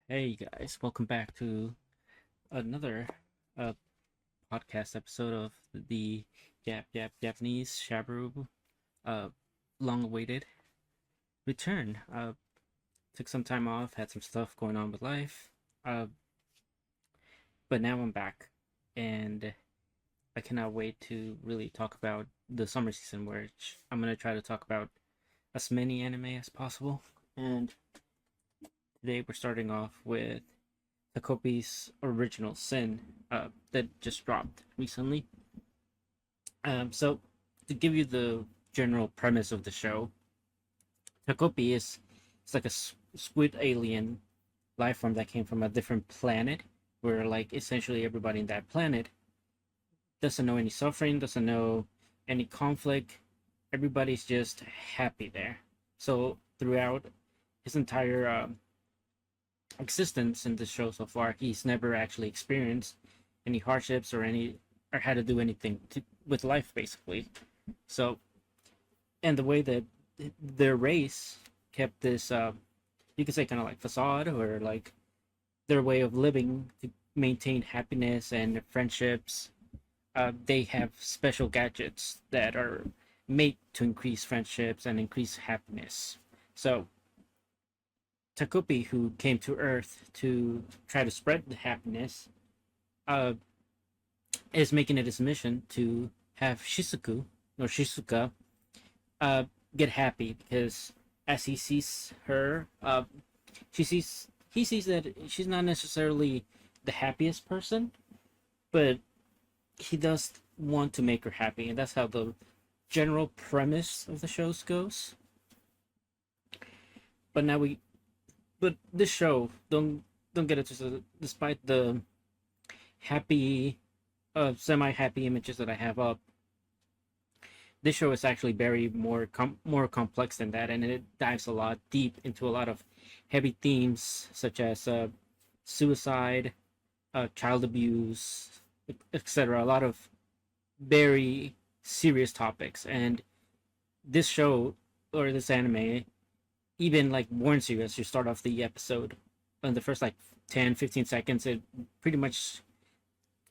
Hey guys, welcome back to another uh, podcast episode of the Japanese Shabaru uh, long-awaited return. Took some time off, had some stuff going on with life, uh, but now I'm back, and I cannot wait to really talk about the summer season, which I'm gonna try to talk about as many anime as possible. And today we're starting off with Takopi's Original Sin that just dropped recently. So, to give you the general premise of the show, Takopi is it's like a squid alien life form that came from a different planet, where like essentially everybody in that planet doesn't know any suffering, doesn't know any conflict. Everybody's just happy there. So throughout his entire existence in the show so far, he's never actually experienced any hardships or had to do anything with life basically. So, and the way that their race kept this, you could say, kind of like facade or like their way of living to maintain happiness and friendships. They have special gadgets that are made to increase friendships and increase happiness. So Takopi, who came to Earth to try to spread the happiness, uh, is making it his mission to have Shizuka uh, get happy because as he sees her, he sees that she's not necessarily the happiest person, but he does want to make her happy, and that's how the general premise of the shows goes. But now we, but this show don't get it twisted. Despite the happy, semi happy images that I have up, this show is actually very more complex than that, and it dives a lot deep into a lot of heavy themes such as suicide, child abuse, etc. A lot of very serious topics, and this show or this anime even like warns you as you start off the episode. In the first like 10-15 seconds, it pretty much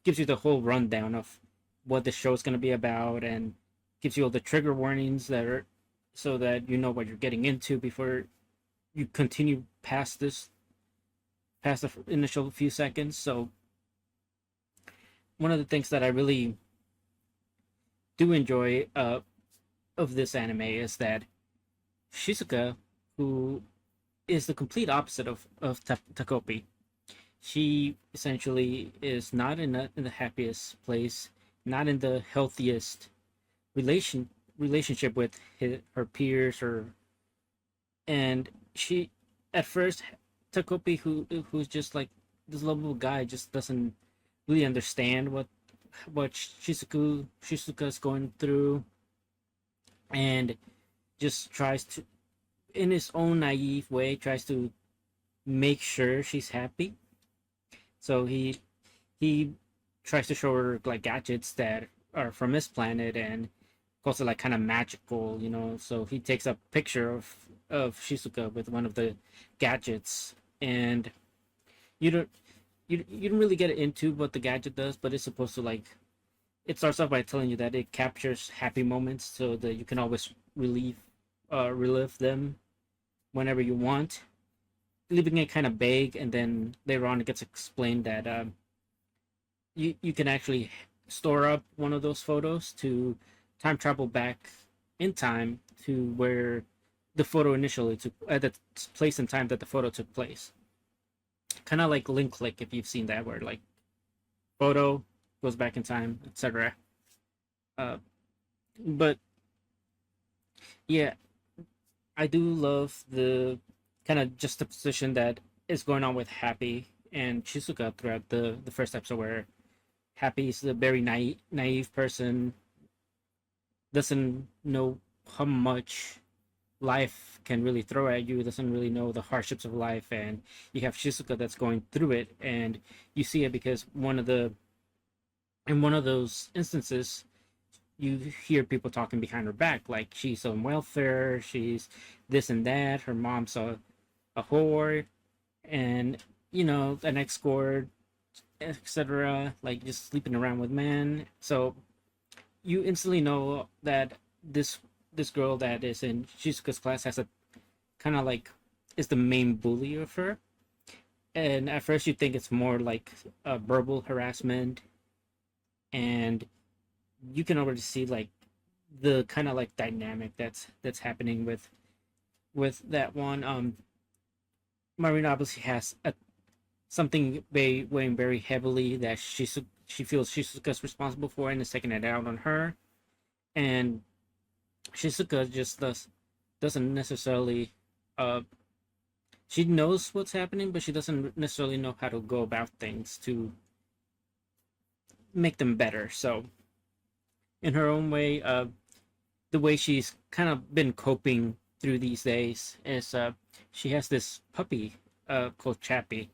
gives you the whole rundown of what the show is going to be about and gives you all the trigger warnings that are so that you know what you're getting into before you continue past the initial few seconds. So one of the things that I really do enjoy of this anime is that Shizuka, who is the complete opposite of Takopi, she essentially is not in the happiest place, not in the healthiest relationship with her peers, or and she at first Takopi, who's just like this lovable guy, just doesn't really understand what Shizuka's going through, and just tries to, in his own naive way, tries to make sure she's happy. So he tries to show her like gadgets that are from his planet and calls it like kind of magical, you know. So he takes a picture of Shizuka with one of the gadgets, and you don't you don't really get into what the gadget does, but it's supposed to like it starts off by telling you that it captures happy moments so that you can always relive them whenever you want, leaving it kind of vague. And then later on, it gets explained that you can actually store up one of those photos to time travel back in time to where the photo initially took at the place and time that the photo took place. Kind of like link click, if you've seen that, where like photo goes back in time, etc. Uh, but yeah, I do love the kind of juxtaposition that is going on with Happy and Shizuka throughout the first episode, where Happy is a very naive person, doesn't know how much life can really throw at you, doesn't really know the hardships of life, and you have Shizuka that's going through it, and you see it because in one of those instances you hear people talking behind her back like she's on welfare, she's this and that, her mom's a whore, and an escort, etc., like just sleeping around with men. So you instantly know that this girl that is in Shizuka's class has a kind of like is the main bully of her. And at first you think it's more like a verbal harassment, and you can already see like the kind of like dynamic that's happening with that one. Marina obviously has something weighing very heavily that she feels Shizuka's responsible for, and is taking it out on her. And Shizuka just doesn't necessarily uh she knows what's happening, but she doesn't necessarily know how to go about things to make them better. So in her own way, the way she's kind of been coping through these days is she has this puppy called Chappie,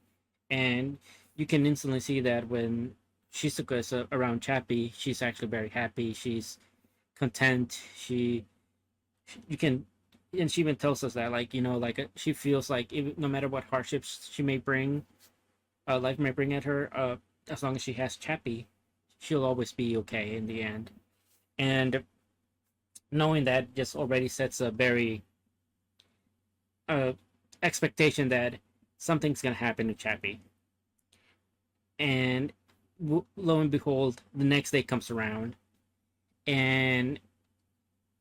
and you can instantly see that when Shizuka is around Chappie, she's actually very happy. She's content. You can, and she even tells us that, like, like she feels like no matter what hardships she may bring, life may bring at her, as long as she has Chappie, she'll always be okay in the end. And knowing that just already sets a very uh, expectation that something's gonna happen to Chappie. And lo and behold, the next day comes around, and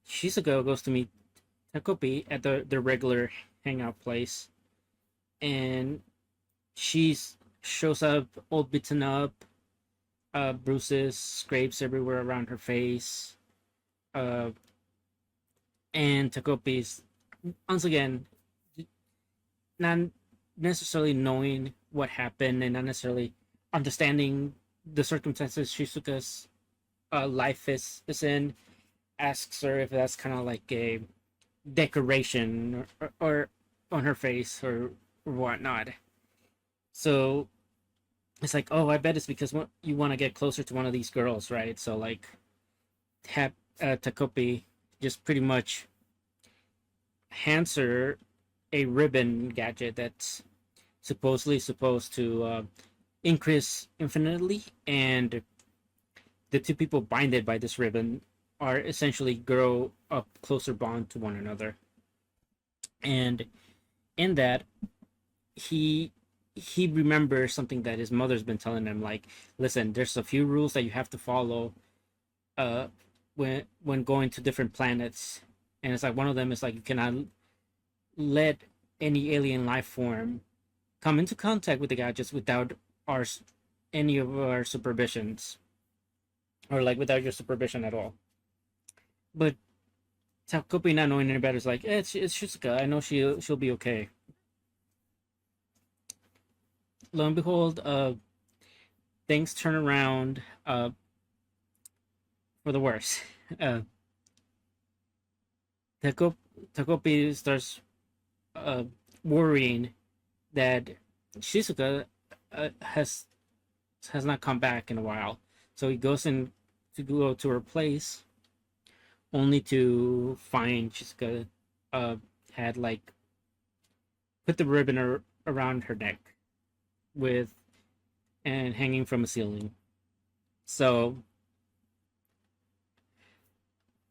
Shizuka goes to meet Takopi at the regular hangout place, and she's shows up all beaten up, bruises, scrapes everywhere around her face, uh, and Takopi's once again not necessarily knowing what happened and not necessarily understanding the circumstances Shizuka's life is in, asks her if that's kind of like a decoration or on her face or whatnot. So it's like, oh, I bet it's because you want to get closer to one of these girls, right? So like, Takopi just pretty much hands her a ribbon gadget that's supposedly supposed to increase infinitely, and the two people binded by this ribbon are essentially grow a closer bond to one another. And in that, he he remembers something that his mother's been telling him, like, listen, there's a few rules that you have to follow uh when going to different planets. And it's like one of them is like you cannot let any alien life form come into contact with the gadgets without our any of our supervisions, or like without your supervision at all. But Takopi, not knowing any better, is like, it's Shizuka. I know she'll be okay. Lo and behold, things turn around for the worse. Uh, Takopi starts uh, worrying that Shizuka has not come back in a while. So he goes in to go to her place, only to find Shizuka had like put the ribbon around her neck with and hanging from a ceiling. So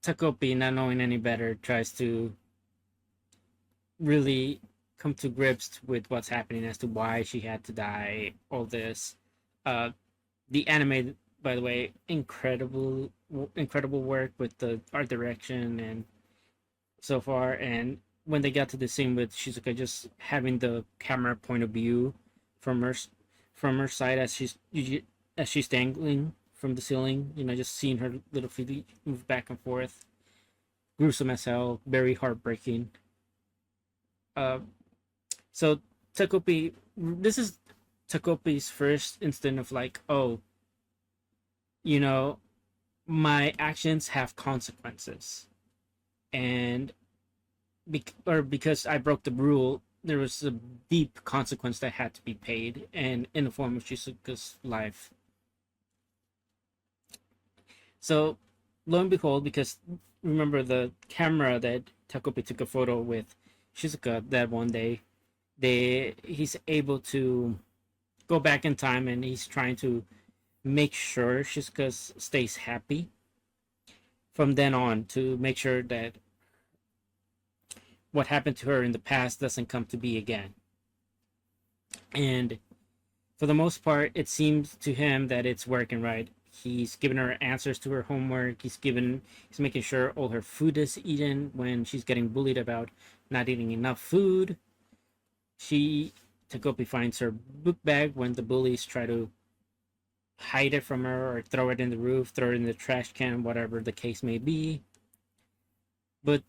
Takopi, not knowing any better, tries to really come to grips with what's happening as to why she had to die. All this, uh, the anime, by the way, incredible work with the art direction and so far. And when they got to the scene with Shizuka just having the camera point of view from her side as she's dangling from the ceiling, just seeing her little feet move back and forth, gruesome as hell, very heartbreaking. Uh, so Takopi, this is Takopi's first instant of like, oh, you know, my actions have consequences, and because I broke the rule, there was a deep consequence that had to be paid, and in the form of Shizuka's life. So, lo and behold, because remember the camera that Takopi took a photo with Shizuka that one day, he's able to go back in time, and he's trying to make sure Shizuka stays happy from then on, to make sure that what happened to her in the past doesn't come to be again. And for the most part, it seems to him that it's working right. He's giving her answers to her homework. He's making sure all her food is eaten when she's getting bullied about not eating enough food. She Takopi finds her book bag when the bullies try to hide it from her or throw it in the roof, throw it in the trash can, whatever the case may be. But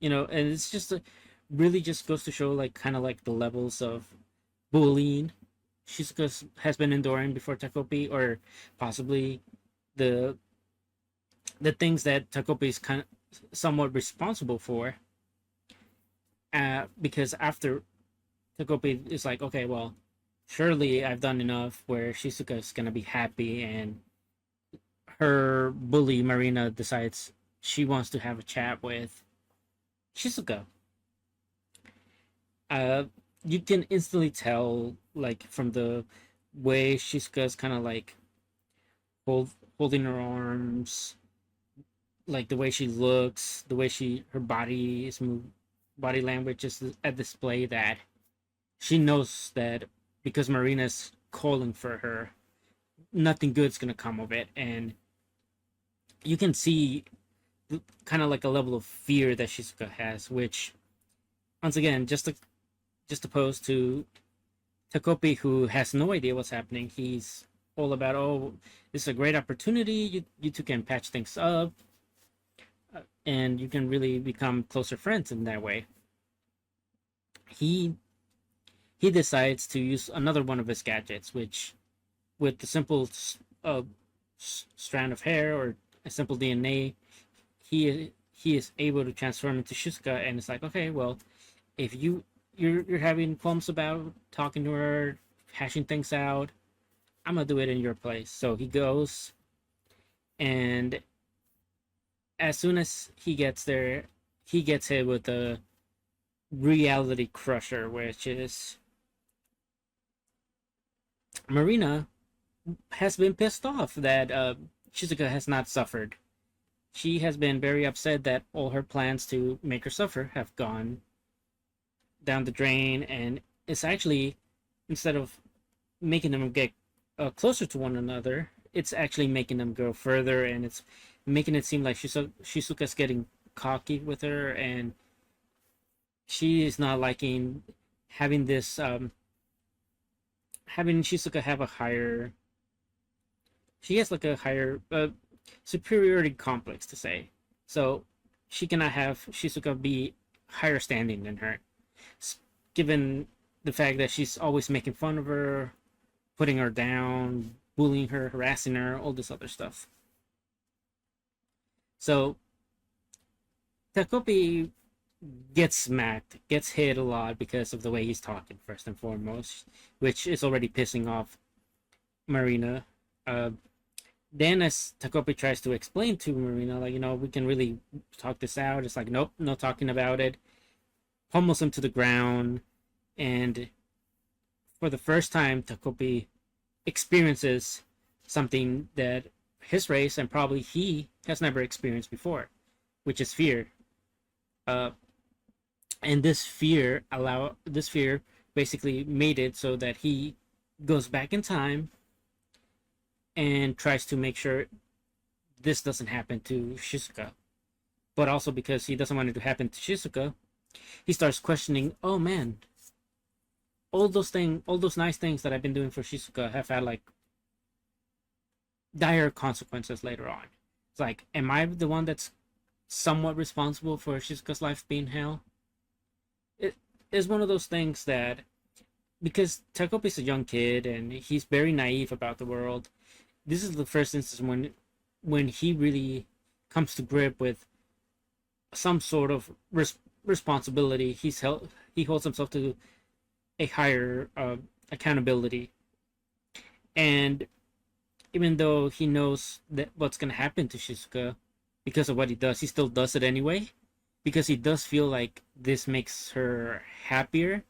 and it's just really just goes to show, like, kind of like the levels of bullying Shizuka has been enduring before Takopi, or possibly the things that Takopi is kind of somewhat responsible for. Because after Takopi is like, okay, well, surely I've done enough, where Shizuka is gonna be happy, and her bully Marina decides she wants to have a chat with Shizuka. Uh, you can instantly tell, like, from the way Shizuka's kind of like holding her arms, like the way she looks, the way her body is moved, body language is at display, that she knows that because Marina's calling for her, nothing good's gonna come of it. And you can see kind of like a level of fear that Shizuka has, which, once again, just opposed to Takopi, who has no idea what's happening. He's all about, oh, this is a great opportunity. You two can patch things up, and you can really become closer friends in that way. He decides to use another one of his gadgets, which, with the simple strand of hair or a simple DNA, he is able to transform into Shizuka. And it's like, okay, well, if you're having qualms about talking to her, hashing things out, I'm gonna do it in your place. So he goes, and as soon as he gets there, he gets hit with a reality crusher, which is Marina has been pissed off that Shizuka has not suffered. She has been very upset that all her plans to make her suffer have gone down the drain, and it's actually, instead of making them get closer to one another, it's actually making them go further, and it's making it seem like Shizuka's getting cocky with her, and she is not liking having this having Shizuka have a higher, she has like a higher superiority complex, to say. So she cannot have Shizuka be higher standing than her, given the fact that she's always making fun of her, putting her down, bullying her, harassing her, all this other stuff. So Takopi gets smacked, gets hit a lot because of the way he's talking, first and foremost, which is already pissing off Marina. Then, as Takopi tries to explain to Marina, like, we can really talk this out, it's like, nope, no talking about it. Pummels him to the ground, and for the first time, Takopi experiences something that his race, and probably he, has never experienced before, which is fear. And this fear basically made it so that he goes back in time and tries to make sure this doesn't happen to Shizuka. But also, because he doesn't want it to happen to Shizuka, he starts questioning, oh man, all those nice things that I've been doing for Shizuka have had, like, dire consequences later on. It's like, am I the one that's somewhat responsible for Shizuka's life being hell? It is one of those things that, because Takopi's a young kid and he's very naive about the world, this is the first instance when he really comes to grip with some sort of responsibility. He holds himself to a higher accountability, and even though he knows that what's going to happen to Shizuka because of what he does, he still does it anyway, because he does feel like this makes her happier.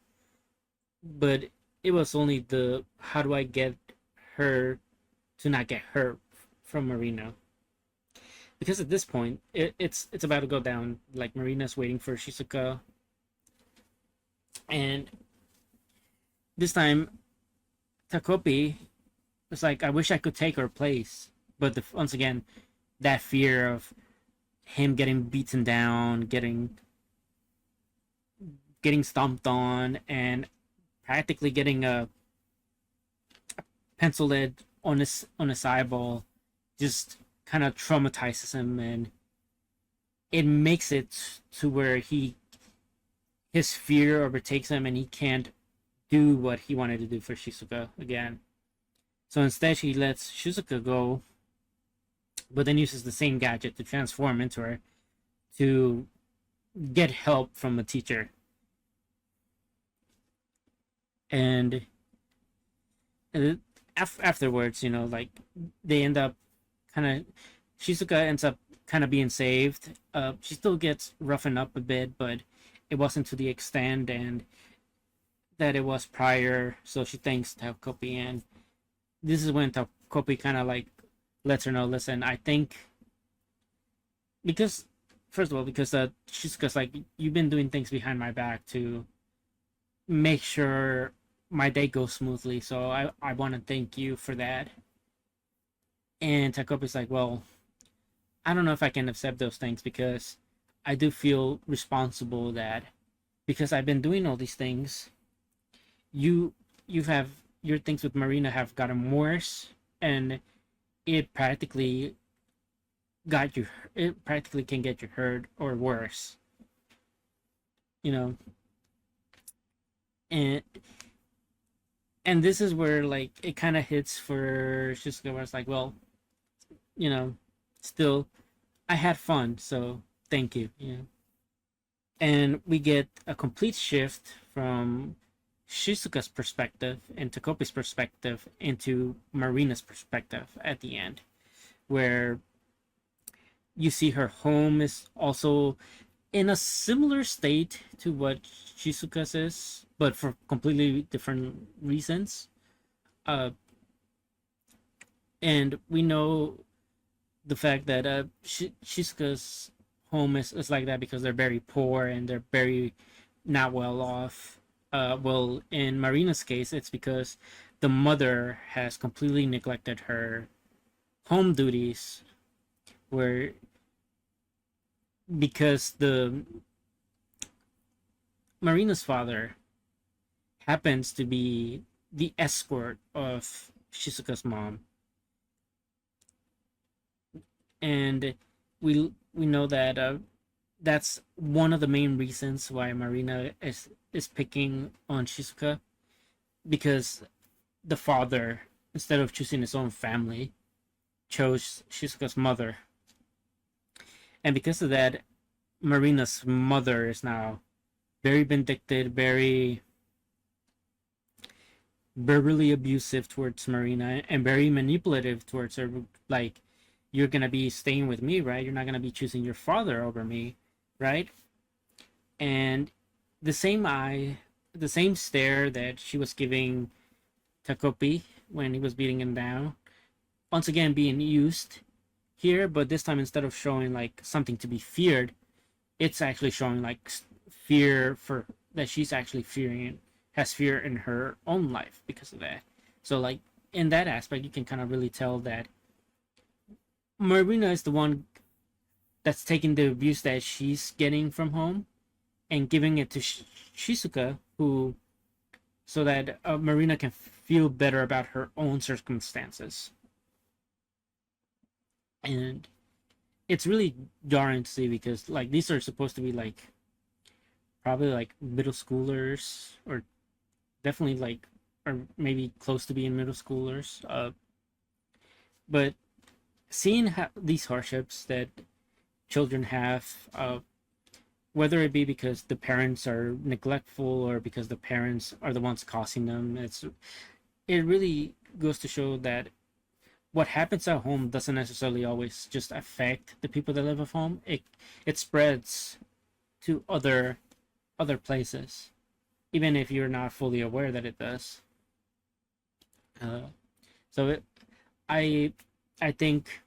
But it was only the how do I get her to not get hurt from Marina, because at this point it's about to go down. Like Marina's waiting for Shizuka, and this time Takopi was like, I wish I could take her place, but once again that fear of him getting beaten down, getting stomped on, and practically getting a pencil lead on his eyeball just kind of traumatizes him, and it makes it to where his fear overtakes him and he can't do what he wanted to do for Shizuka again. So instead he lets Shizuka go, but then uses the same gadget to transform into her to get help from a teacher. And afterwards, like they end up kind of Shizuka ends up kind of being saved. She still gets roughened up a bit, but it wasn't to the extent and that it was prior. So she thanks Takopi, and this is when Takopi kind of like lets her know, listen, I think because first of all, because Shizuka's like, you've been doing things behind my back to make sure my day goes smoothly, so I want to thank you for that. And Takopi's like, well, I don't know if I can accept those things because I do feel responsible that because I've been doing all these things, you have your things with Marina have gotten worse, and it practically it practically can get you hurt or worse, you know. And this is where like it kind of hits for Shizuka, where it's like, well, you know, still I had fun, so thank you. And we get a complete shift from Shizuka's perspective and Takopi's perspective into Marina's perspective at the end, where you see her home is also in a similar state to what Shizuka's is, but for completely different reasons. Uh, and we know the fact that Shizuka's home is like that because they're very poor and they're very not well off. Well, in Marina's case, it's because the mother has completely neglected her home duties, where because the Marina's father happens to be the escort of Shizuka's mom, and we know that that's one of the main reasons why Marina is picking on Shizuka, because the father, instead of choosing his own family, chose Shizuka's mother, and because of that, Marina's mother is now very vindictive, very verbally abusive towards Marina, and very manipulative towards her. Like, you're gonna be staying with me, right? You're not gonna be choosing your father over me, right? And the same the same stare that she was giving Takopi when he was beating him down, once again being used here, but this time instead of showing like something to be feared, it's actually showing like fear for that she's actually fearing, has fear in her own life because of that. So like in that aspect, you can kind of really tell that Marina is the one that's taking the abuse that she's getting from home and giving it to Shizuka, who so that Marina can feel better about her own circumstances. And it's really jarring to see because like these are supposed to be like probably like middle schoolers, or definitely like, or maybe close to being middle schoolers. But seeing these hardships that children have, whether it be because the parents are neglectful or because the parents are the ones causing them, it really goes to show that what happens at home doesn't necessarily always just affect the people that live at home. It spreads to other places, even if you're not fully aware that it does. Uh, so I I think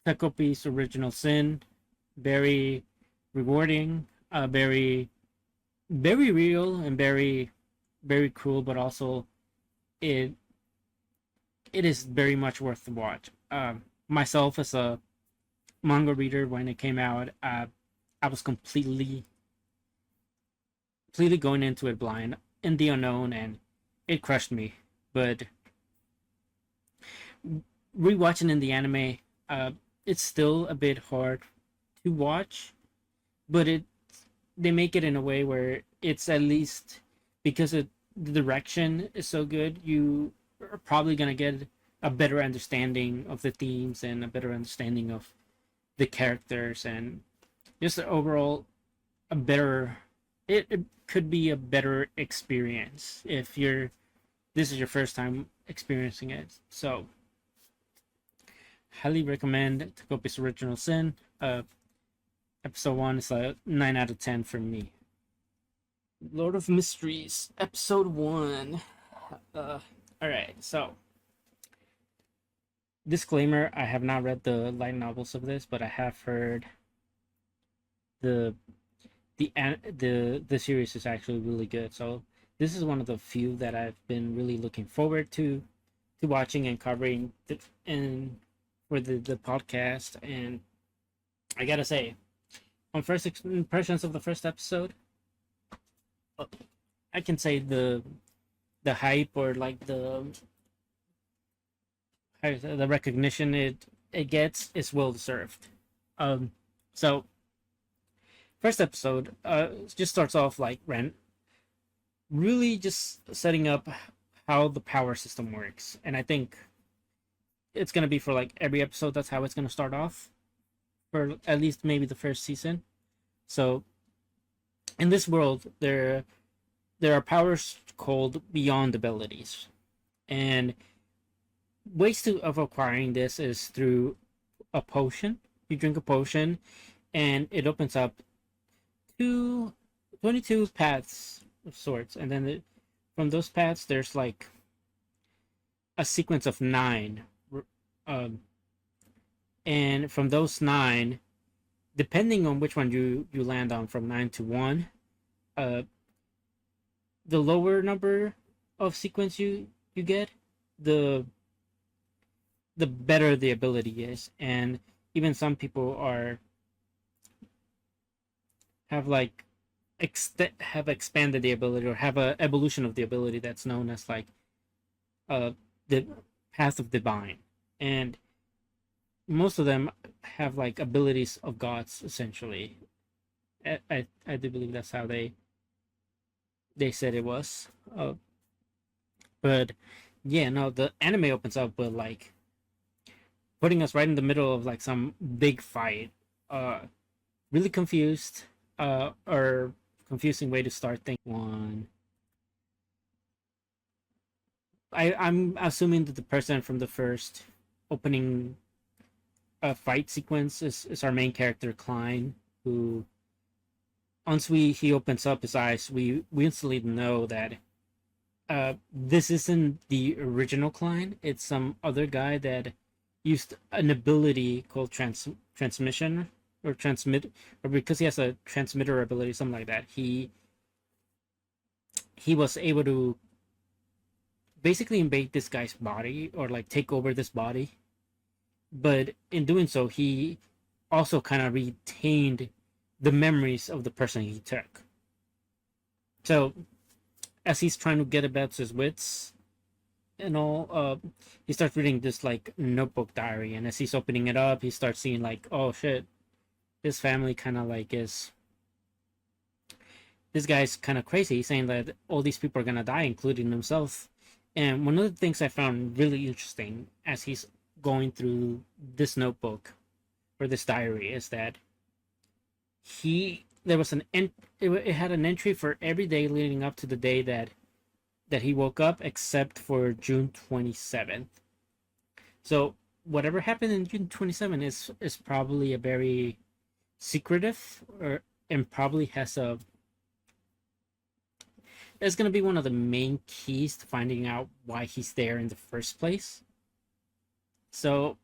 Takopi's Original Sin, very rewarding, very real and very cruel, but also it it is very much worth the watch. Myself as a manga reader, when it came out, I was completely going into it blind in the unknown, and it crushed me. But rewatching in the anime, uh, it's still a bit hard to watch, but they make it in a way where it's at least, because the direction is so good, you are probably gonna get a better understanding of the themes and a better understanding of the characters, and just overall a better, it could be a better experience if you're this is your first time experiencing it. So highly recommend Takopi's Original Sin. Episode 1 is a 9 out of 10 for me. Lord of Mysteries, episode 1. Alright, so disclaimer, I have not read the light novels of this, but I have heard the the series is actually really good. So this is one of the few that I've been really looking forward to watching and covering and for the podcast. And I gotta say, on first impressions of the first episode, I can say the hype, or like the recognition it gets is well deserved. So first episode just starts off like really just setting up how the power system works, and I think it's gonna be for like every episode. That's how it's gonna start off for at least maybe the first season. So in this world, there are powers called beyond abilities, and ways of acquiring this is through a potion. You drink a potion, and it opens up 22 paths of sorts, and then from those paths, there's like a sequence of 9, um, and from those 9, depending on which one you land on, from 9 to 1, uh, the lower number of sequence you get, the better the ability is. And even some people have like have expanded the ability, or have a evolution of the ability that's known as like the path of divine. And most of them have like abilities of gods, essentially. I do believe that's how they said it was. But yeah, no, the anime opens up with like putting us right in the middle of like some big fight. Really confused, or confusing way to start things. One, I'm assuming that the person from the first opening fight sequence is our main character, Klein, who once he opens up his eyes, we instantly know that this isn't the original Klein. It's some other guy that used an ability called transmission, or transmit, or because he has a transmitter ability, something like that. He was able to basically invade this guy's body, or like take over this body. But in doing so, he also kind of retained the memories of the person he took. So as he's trying to get about his wits and all, he starts reading this like notebook diary, and as he's opening it up, he starts seeing like, oh shit, this family kind of like is, this guy's kind of crazy. He's saying that all these people are gonna die, including himself. And one of the things I found really interesting as he's going through this notebook, or this diary, is that there was it had an entry for every day leading up to the day that he woke up, except for June 27th. So whatever happened in June 27th is probably a very secretive, and probably has it's gonna be one of the main keys to finding out why he's there in the first place. So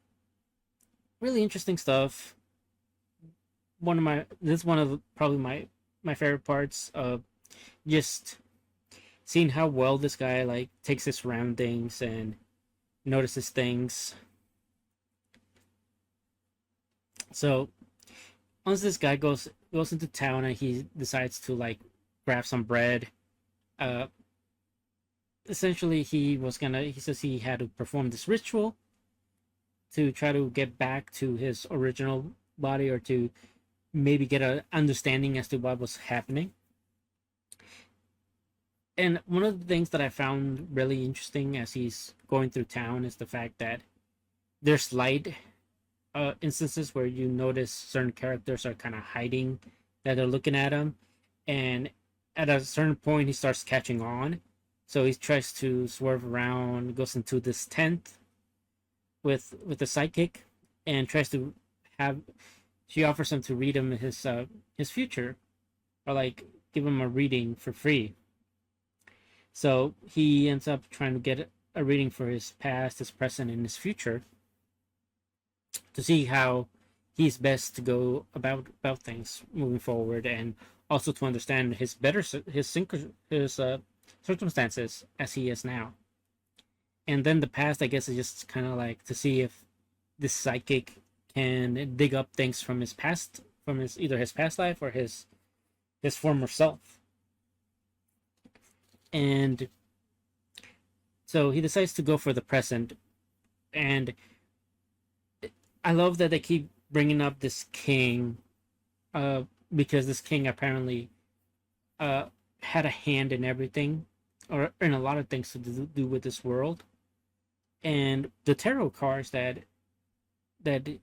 really interesting stuff. This is one of probably my favorite parts of just seeing how well this guy like takes his surroundings and notices things. So once this guy goes into town and he decides to like grab some bread, uh, essentially he says he had to perform this ritual to try to get back to his original body, or to maybe get an understanding as to what was happening. And one of the things that I found really interesting as he's going through town is the fact that there's slight instances where you notice certain characters are kind of hiding, that they're looking at him, and at a certain point he starts catching on. So he tries to swerve around, goes into this tent with the psychic, and tries to have she offers him to read him his future, or like give him a reading for free. So he ends up trying to get a reading for his past, his present, and his future, to see how he's best to go about things moving forward, and also to understand his circumstances as he is now. And then the past, I guess, is just kind of like to see if this psychic can dig up things from his past, from his either his past life or his former self. And so he decides to go for the present. And I love that they keep bringing up this king, because this king apparently had a hand in everything, or in a lot of things to do with this world. And the tarot cards that they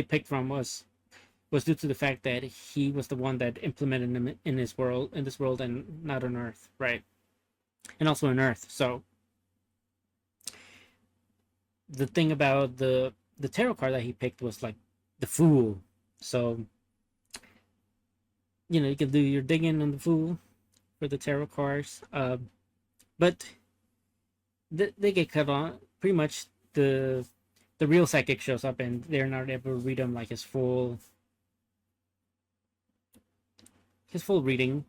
picked from was due to the fact that he was the one that implemented them in this world, and not on Earth, right? And also on Earth. So the thing about the tarot card that he picked was like the Fool. So you can do your digging on the Fool for the tarot cards, but they get cut on. Pretty much the real psychic shows up, and they're not able to read him like his full reading.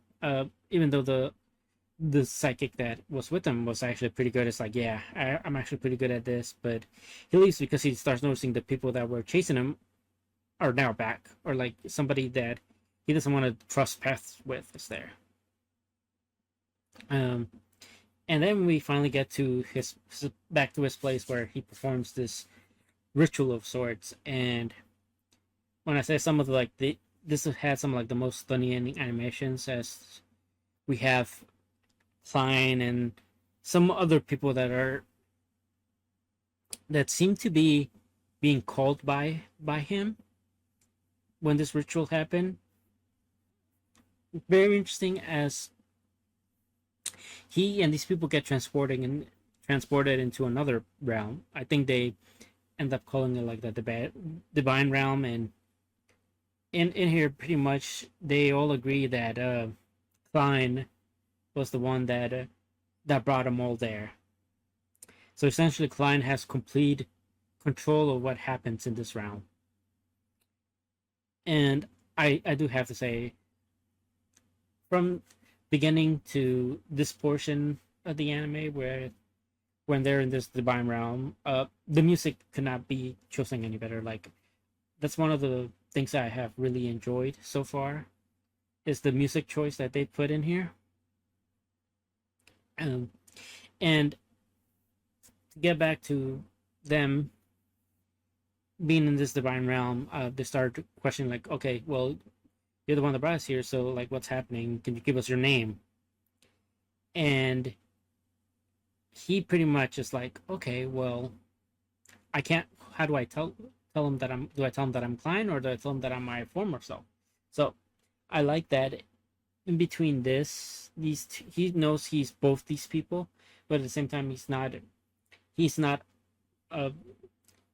Even though the psychic that was with him was actually pretty good. It's like, yeah, I'm actually pretty good at this, but he leaves because he starts noticing the people that were chasing him are now back, or like somebody that he doesn't want to cross paths with is there. And then we finally get to his back to his place where he performs this ritual of sorts. And when I say some of this had some like the most stunning animations, as we have Klein and some other people that seem to be being called by him when this ritual happened. Very interesting, as he and these people get transported into another realm. I think they end up calling it like the divine realm. And in here, pretty much they all agree that Klein was the one that brought them all there. So essentially, Klein has complete control of what happens in this realm. And I do have to say, from beginning to this portion of the anime, where when they're in this divine realm, the music could not be chosen any better. Like, that's one of the things I have really enjoyed so far, is the music choice that they put in here. And to get back to them being in this divine realm, they start questioning, like, okay, well, you're the one that brought us here, so like, what's happening? Can you give us your name? And he pretty much is like, okay, well, I can't. How do I tell him that I'm? Do I tell him that I'm Klein, or do I tell him that I'm my former self? So I like that in between he knows he's both these people, but at the same time he's not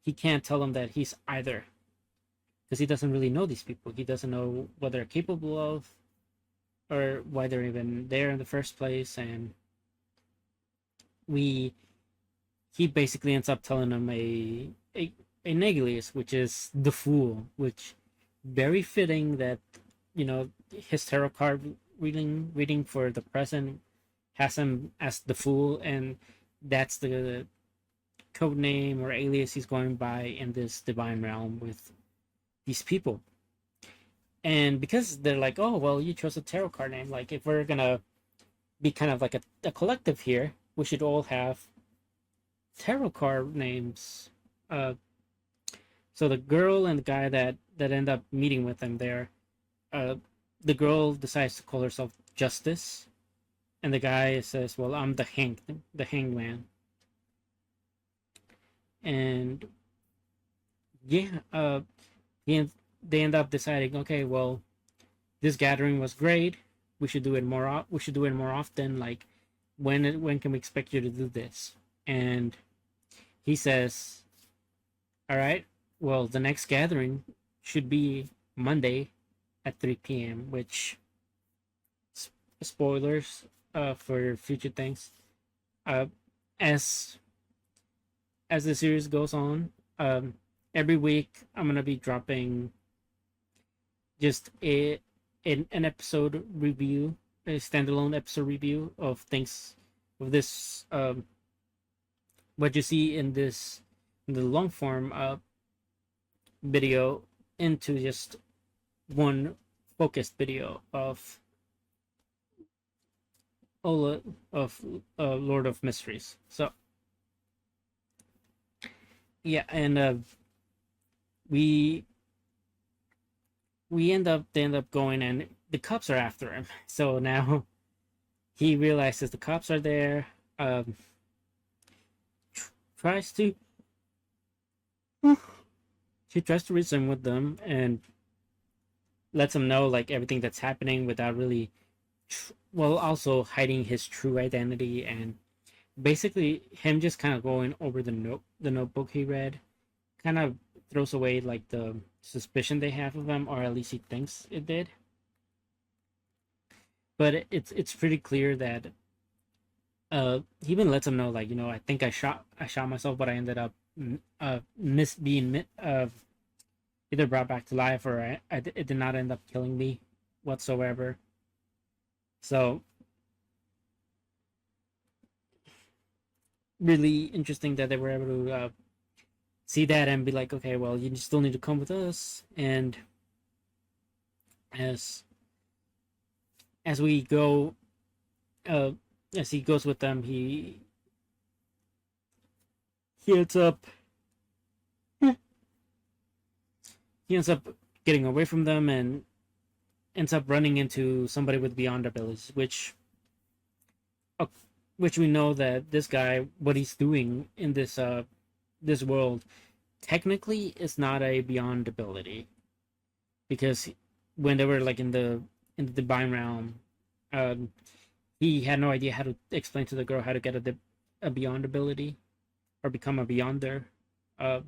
he can't tell them that he's either, because he doesn't really know these people. He doesn't know what they're capable of. or why they're even there in the first place. And we he basically ends up telling them a Neglius, which is the Fool, which very fitting that, you know, his tarot card reading for the present has him as the Fool, and that's the code name or alias he's going by in this divine realm with these people. And because they're like, oh well, you chose a tarot card name, like if we're gonna be kind of like a collective here, we should all have tarot card names. Uh, so the girl and the guy that end up meeting with them there, uh, the girl decides to call herself Justice, and the guy says, "Well, I'm the hangman." And yeah, they end up deciding, okay, well, this gathering was great. We should do it more. We should do it more often. Like, when can we expect you to do this? And he says, all right, well, the next gathering should be Monday at 3 p.m., which, spoilers for future things. Uh, as as the series goes on, every week I'm gonna be dropping just an episode review, a standalone episode review of things of this what you see in this in the long form video into just one focused video of all of Lord of Mysteries. So yeah, and we they end up going, and the cops are after him. So now he realizes the cops are there. Um, tries to He tries to reason with them and lets them know like everything that's happening without really, well, also hiding his true identity, and basically him just kind of going over the notebook he read, kind of throws away like the suspicion they have of him, or at least he thinks it did. But it's pretty clear that he even lets him know, like, you know, I think I shot myself, but I ended up being either brought back to life, or it did not end up killing me whatsoever. So really interesting that they were able to see that and be like, okay, well, you still need to come with us. And as as we go, uh, as he goes with them, he ends up he ends up getting away from them and ends up running into somebody with beyond abilities, uh, which we know that this guy, what he's doing in this world, technically is not a beyond ability, because when they were like in the divine realm, um, he had no idea how to explain to the girl how to get a beyond ability or become a beyonder. Uh,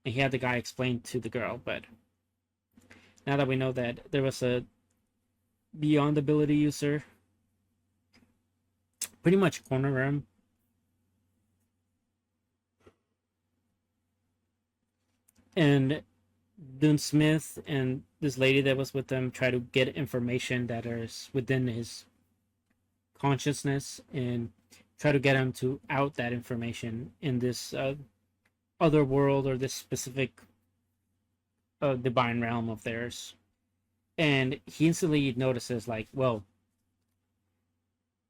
and he had the guy explain to the girl, but now that we know that there was a beyond ability user, pretty much corner him. And Dune Smith and this lady that was with them try to get information that is within his consciousness and try to get him to out that information in this other world, or this specific divine realm of theirs. And he instantly notices, like, well,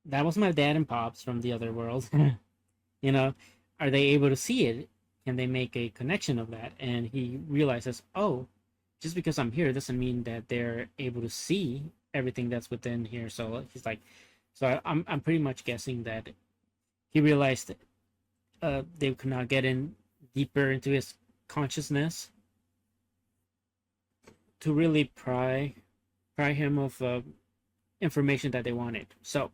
that was my dad and pops from the other world. You know, are they able to see it? Can they make a connection of that? And he realizes, oh, just because I'm here doesn't mean that they're able to see everything that's within here. So he's like, so I'm pretty much guessing that he realized they could not get in deeper into his consciousness to really pry him of information that they wanted. So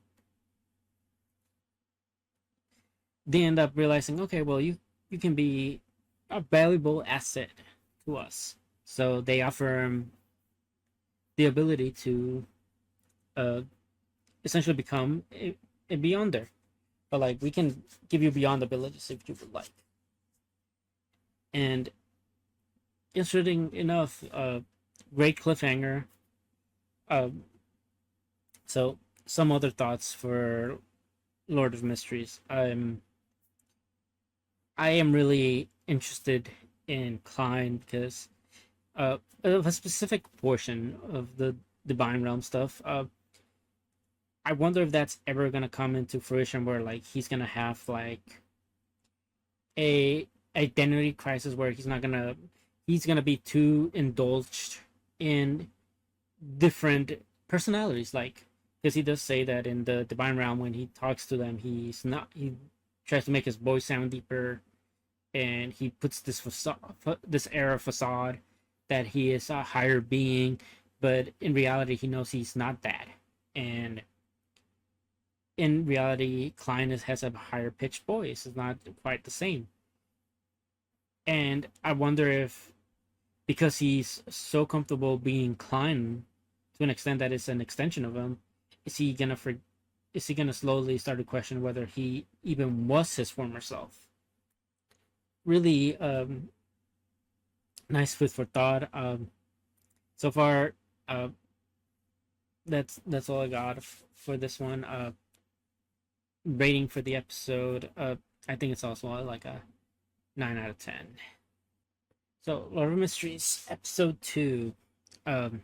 they end up realizing, okay, well, you can be a valuable asset to us. So they offer him the ability to essentially become a Beyonder. But like we can give you Beyond abilities if you would like. And interesting enough, great cliffhanger. Um, so some other thoughts for Lord of Mysteries. I am really interested in Klein because of a specific portion of the Divine Realm stuff. I wonder if that's ever gonna come into fruition where like he's gonna have like a identity crisis where he's gonna be too indulged in different personalities, like because he does say that in the Divine Realm when he talks to them he tries to make his voice sound deeper, and he puts this facade, this air of facade that he is a higher being, but in reality he knows he's not that. And in reality Klein has a higher pitched voice, it's not quite the same. And I wonder if because he's so comfortable being Klein to an extent that it's an extension of him, is he gonna for, is he gonna slowly start to question whether he even was his former self? Really nice food for thought. So far, uh, that's all I got for this one. Rating for the episode, I think it's also like a 9 out of 10. So Lord of Mysteries episode 2, um,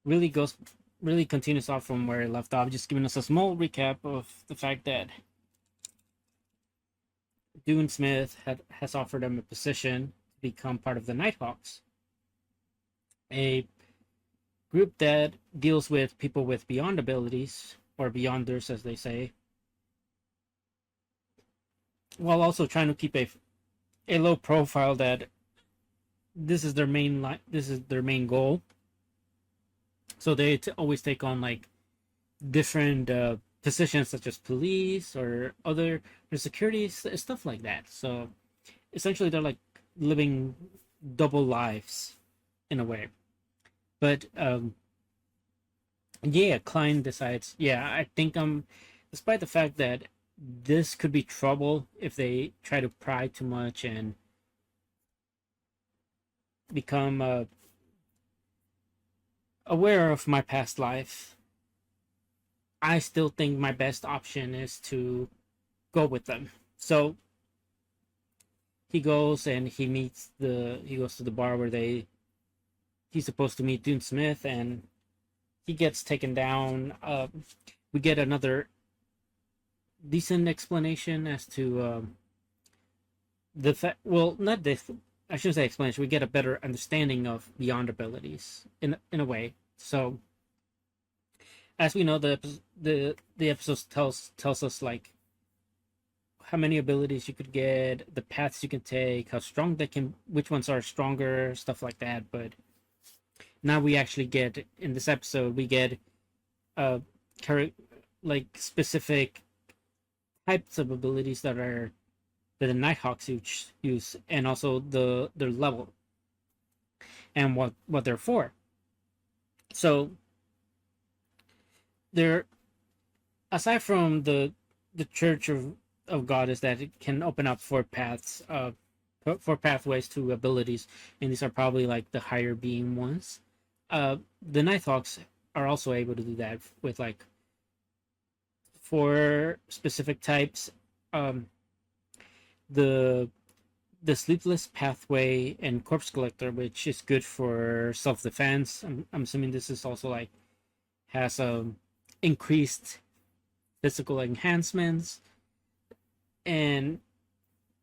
really goes really continues off from where it left off, just giving us a small recap of the fact that Dune Smith has offered him a position to become part of the Nighthawks, a group that deals with people with beyond abilities, or beyonders as they say, while also trying to keep a low profile that this is their main goal. So they always take on like different positions such as police or other security stuff like that. So essentially they're like living double lives in a way. But yeah, Klein decides, yeah, I think despite the fact that this could be trouble if they try to pry too much and become aware of my past life, I still think my best option is to go with them. So he goes and he goes to the bar where he's supposed to meet Dune Smith, and he gets taken down. We get another decent explanation as to the fact. Well, not this. I shouldn't say explanation. We get a better understanding of beyond abilities in a way. So, as we know, the episode tells us like how many abilities you could get, the paths you can take, how strong they can, which ones are stronger, stuff like that. But now we actually get in this episode we get uh like specific types of abilities that the Nighthawks use, and also their level and what they're for. So they're, aside from the Church of God, is that it can open up for paths for pathways to abilities, and these are probably like the higher being ones. The Nighthawks are also able to do that with like for specific types. Um, the Sleepless Pathway and Corpse Collector, which is good for self defense. I'm assuming this is also like has increased physical enhancements and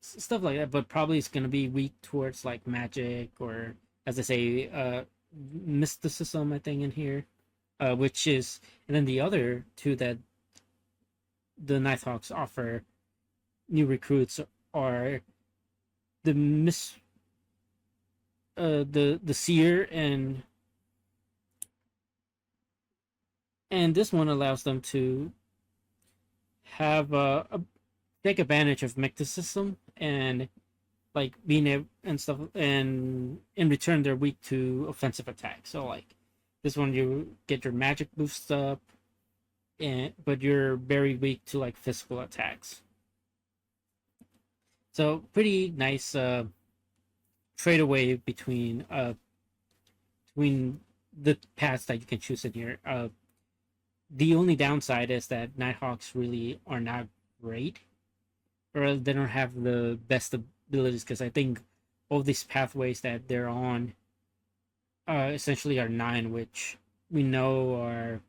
stuff like that, but probably it's gonna be weak towards like magic or, as I say, mysticism. I think in here, which is, and then the other two that the Nighthawks offer new recruits are the the seer, and this one allows them to have take advantage of mysticism and like being able and stuff, and in return they're weak to offensive attacks. So like this one you get your magic boost up, and but you're very weak to like physical attacks. So pretty nice trade away between the paths that you can choose in here. The only downside is that Nighthawks really are not great, or they don't have the best abilities, because I think all these pathways that they're on essentially are nine, which we know are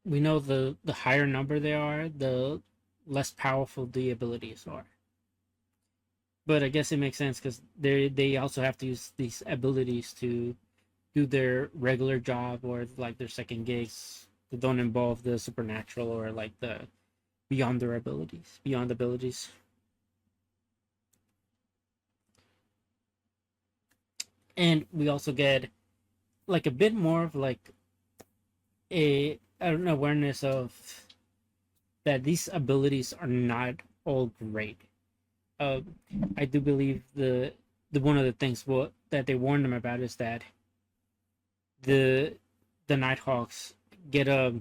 we know the higher number they are, the less powerful the abilities are. But I guess it makes sense because they also have to use these abilities to do their regular job or like their second gigs that don't involve the supernatural or like the beyond abilities. And we also get like a bit more of like an awareness of that these abilities are not all great. Uh, I do believe the one of the things that they warn them about is that the the Nighthawks get a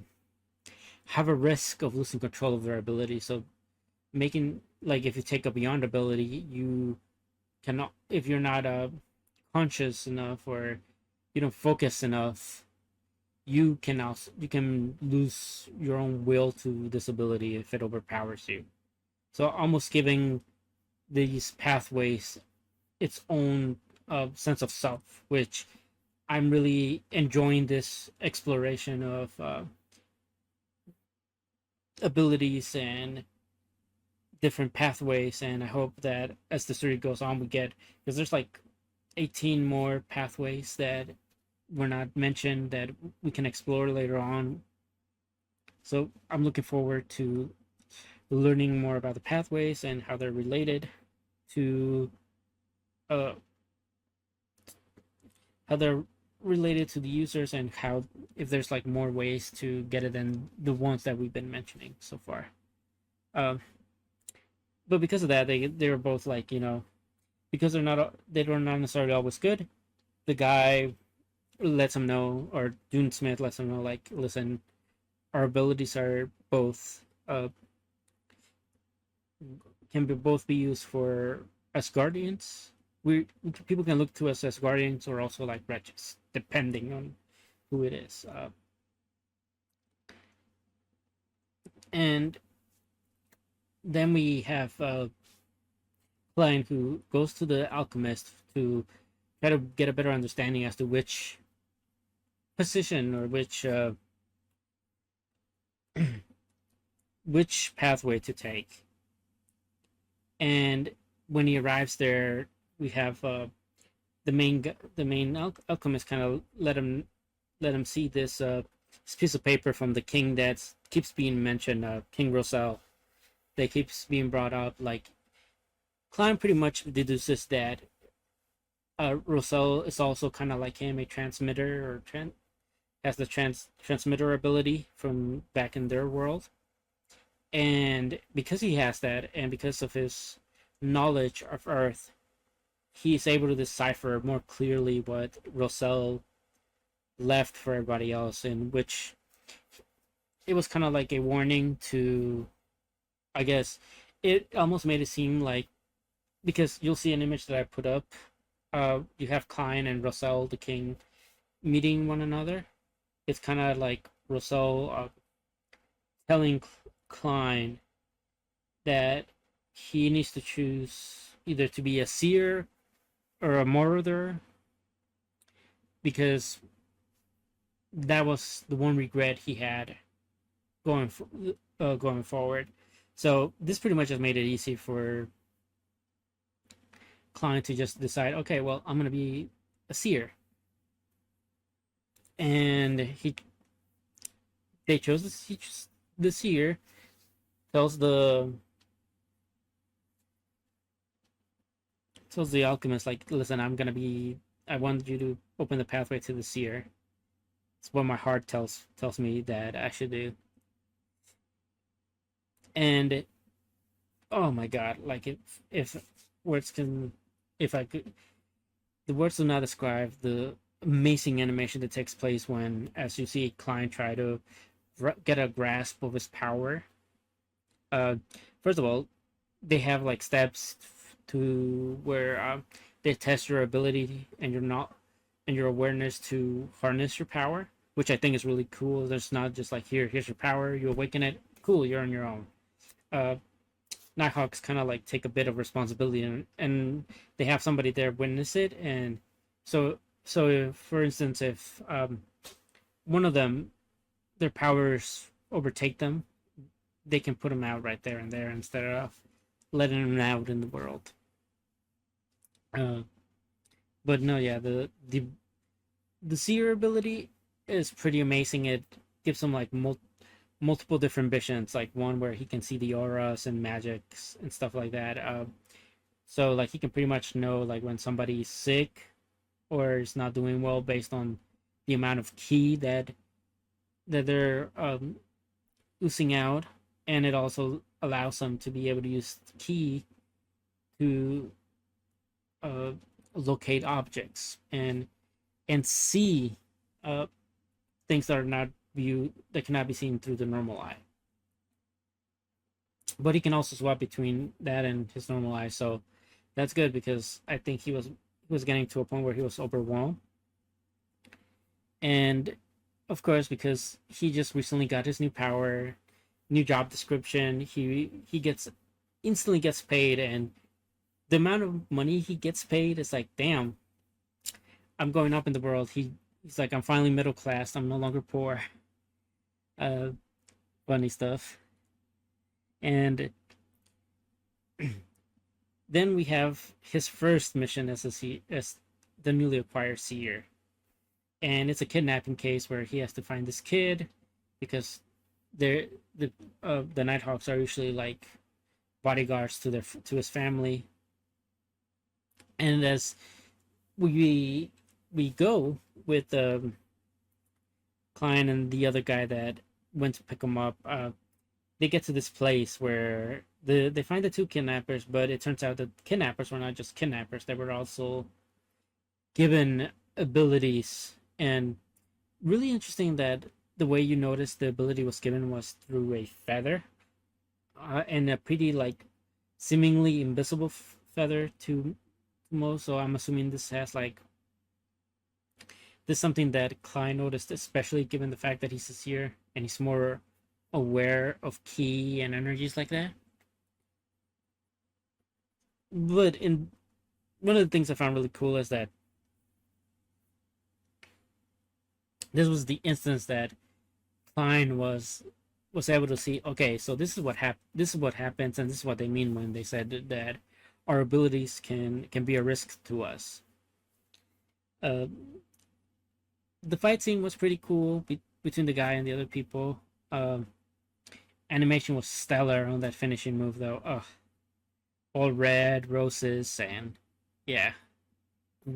have a risk of losing control of their ability. So making like if you take a beyond ability, you cannot if you're not conscious enough or you don't focus enough, you can lose your own will to this ability if it overpowers you. So almost giving these pathways its own sense of self, which I'm really enjoying this exploration of abilities and different pathways. And I hope that as the story goes on, we get because there's like 18 more pathways that were not mentioned that we can explore later on. So I'm looking forward to learning more about the pathways and how they're related to uh, how they're related to the users and how if there's like more ways to get it than the ones that we've been mentioning so far. Um, but because of that, they're both like because they're not necessarily always good. The guy lets him know, or Dune Smith lets him know, like, listen, our abilities are both can be both be used for as guardians. We people can look to us as guardians or also like wretches, depending on who it is. And then we have Klein who goes to the alchemist to try to get a better understanding as to which position or which pathway to take. And when he arrives there, we have the main alchemist kind of let him see this piece of paper from the king that keeps being mentioned, King Rosal. That keeps being brought up. Like Klein pretty much deduces that Rosal is also kind of like him, a transmitter or has the transmitter ability from back in their world. And because he has that, and because of his knowledge of Earth, he's able to decipher more clearly what Rosal left for everybody else, in which it was kind of like a warning to, I guess, it almost made it seem like, because you'll see an image that I put up, you have Klein and Rosal, the king, meeting one another. It's kind of like Rosal telling Klein that he needs to choose either to be a seer or a marauder, because that was the one regret he had going forward. So this pretty much has made it easy for Klein to just decide, okay, well, I'm gonna be a seer, and they chose the seer. Tells the alchemist, like, listen, I want you to open the pathway to the seer. It's what my heart tells me that I should do. And oh my god, like if words can if I could the words do not describe amazing animation that takes place when, as you see, Klein try to get a grasp of his power. Uh, First of all, they have like steps to where they test your ability and your awareness to harness your power, which I think is really cool. There's not just like here's your power, you awaken it, cool, you're on your own. Uh, Nighthawks kind of like take a bit of responsibility, and they have somebody there witness it, and so if, for instance, if one of them their powers overtake them, they can put them out right there and there instead of letting them out in the world. Uh, but no, yeah, the seer ability is pretty amazing. It gives him like multiple different visions, like one where he can see the auras and magics and stuff like that. So like he can pretty much know like when somebody's sick or is not doing well based on the amount of ki that they're oozing out, and it also allows them to be able to use ki to uh, locate objects and see uh, things that are not view that cannot be seen through the normal eye. But he can also swap between that and his normal eye, so that's good because I think he was getting to a point where he was overwhelmed, and of course because he just recently got his new power, new job description, he gets instantly gets paid, and the amount of money he gets paid is like, damn, I'm going up in the world. He's like, I'm finally middle class. I'm no longer poor. Uh, Funny stuff. And then we have his first mission as the newly acquired seer, and it's a kidnapping case where he has to find this kid because they're the Nighthawks are usually like bodyguards to his family, and as we we go with Klein and the other guy that went to pick him up. They get to this place where they find the two kidnappers, but it turns out that kidnappers were not just kidnappers; they were also given abilities. And really interesting that the way you noticed the ability was given was through a feather, and a pretty like seemingly invisible feather to most. So I'm assuming this is something that Klein noticed, especially given the fact that he's a seer and he's more aware of ki and energies like that. But in one of the things I found really cool is that this was the instance that Klein was able to see. Okay, so this is what happens, and this is what they mean when they said that our abilities can be a risk to us. Uh, the fight scene was pretty cool between the guy and the other people. Animation was stellar on that finishing move, though. Ugh, all red roses and yeah,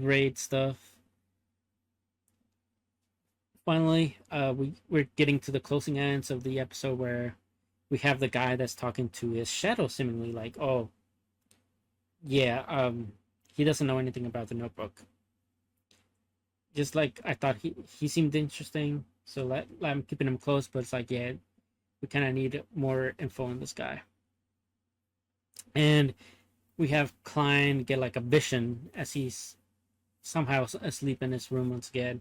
great stuff. Finally, we're getting to the closing ends of the episode where we have the guy that's talking to his shadow, seemingly like, oh yeah, he doesn't know anything about the notebook. Just like I thought, he seemed interesting, so I'm keeping him close. But it's like, yeah, we kind of need more info on this guy. And we have Klein get like a vision as he's somehow asleep in his room once again.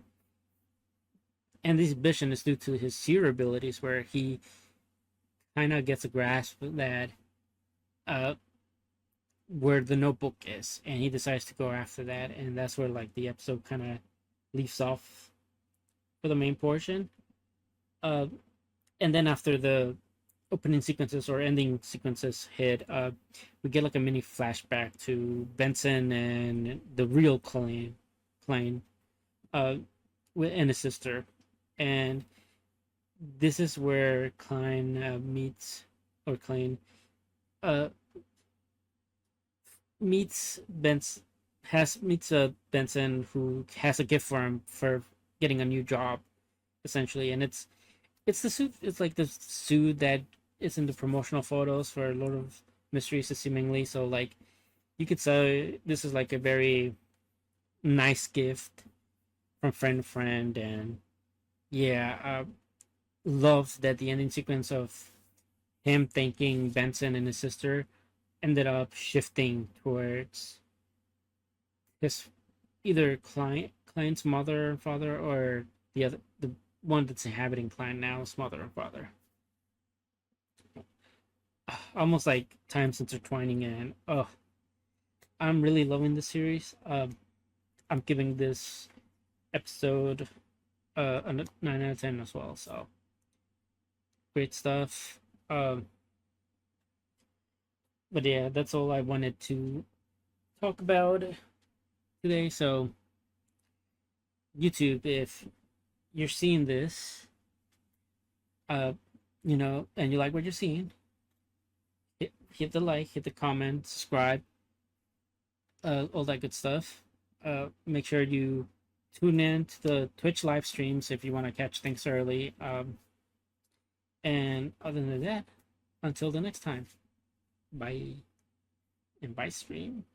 And this vision is due to his seer abilities, where he kind of gets a grasp that where the notebook is, and he decides to go after that, and that's where like the episode kind of leaves off for the main portion. Uh, and then after the opening sequences or ending sequences hit, we get like a mini flashback to Benson and the real Klein, and his sister, and this is where Klein uh, meets Benson, who has a gift for him for getting a new job, essentially, and it's the suit. It's like the suit that is in the promotional photos for Lord of Mysteries, seemingly. So like, you could say this is like a very nice gift from friend to friend. And yeah, love that the ending sequence of him thanking Benson and his sister ended up shifting towards his either client's mother and father, or the one that's inhabiting client now's mother and father. Almost like times intertwining, and oh, I'm really loving the series. I'm giving this episode a 9 out of 10 as well. So great stuff. But yeah, that's all I wanted to talk about today. So YouTube, if you're seeing this, uh, and you like what you're seeing, hit the like, hit the comment, subscribe, all that good stuff. Make sure you tune in to the Twitch live streams if you want to catch things early. And other than that, until the next time, bye and bye stream.